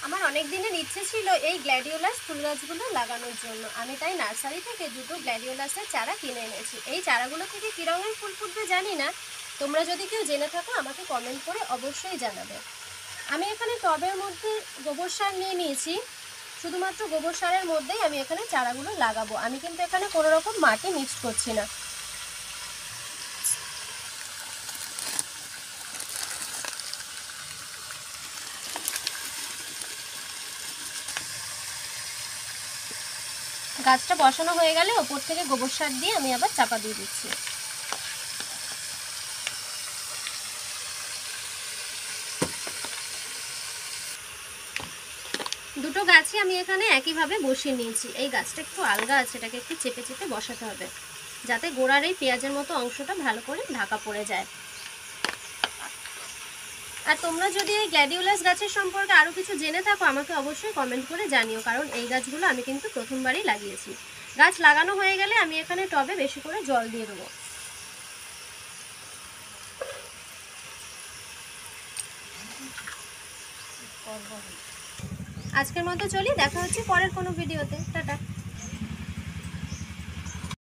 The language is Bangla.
আমার অনেক দিনের ইচ্ছে ছিল এই গ্ল্যাডিওলাস ফুল গাছগুলো লাগানোর জন্য। আমি তাই নার্সারি থেকে দুটো গ্ল্যাডিওলাসের চারা কিনে এনেছি। এই চারাগুলো থেকে কী রঙের ফুল ফুটবে জানি না, তোমরা যদি কেউ জেনে থাকো আমাকে কমেন্ট করে অবশ্যই জানাবে। আমি এখানে টবের মধ্যে গোবর সার নিয়ে নিয়েছি। শুধুমাত্র গোবর সারের মধ্যেই আমি এখানে চারাগুলো লাগাবো। আমি কিন্তু এখানে কোনো রকম মাটি মিক্সড করছি না। গাছটা বসানো হয়ে গেলে ওপর থেকে গোবর সার দিয়ে আমি আবার চাপা দিয়ে দিচ্ছি। দুটো গাছই আমি এখানে একইভাবে বসিয়ে নিয়েছি। এই গাছটা একটু আলগা আছে, এটাকে একটু চেপে চেপে বসাতে হবে যাতে গোড়ার এই পেঁয়াজের মতো অংশটা ভালো করে ঢাকা পড়ে যায়। আর তোমরা যদি এই গ্ল্যাডিওলাস গাছের সম্পর্কে আরও কিছু জেনে থাকো আমাকে অবশ্যই কমেন্ট করে জানিও, কারণ এই গাছগুলো আমি কিন্তু প্রথমবারই লাগিয়েছি। গাছ লাগানো হয়ে গেলে আমি এখানে টবে বেশি করে জল দিয়ে দেবো। আজকের মতো চলি, দেখা হচ্ছে পরের কোনো ভিডিওতে। টাটা।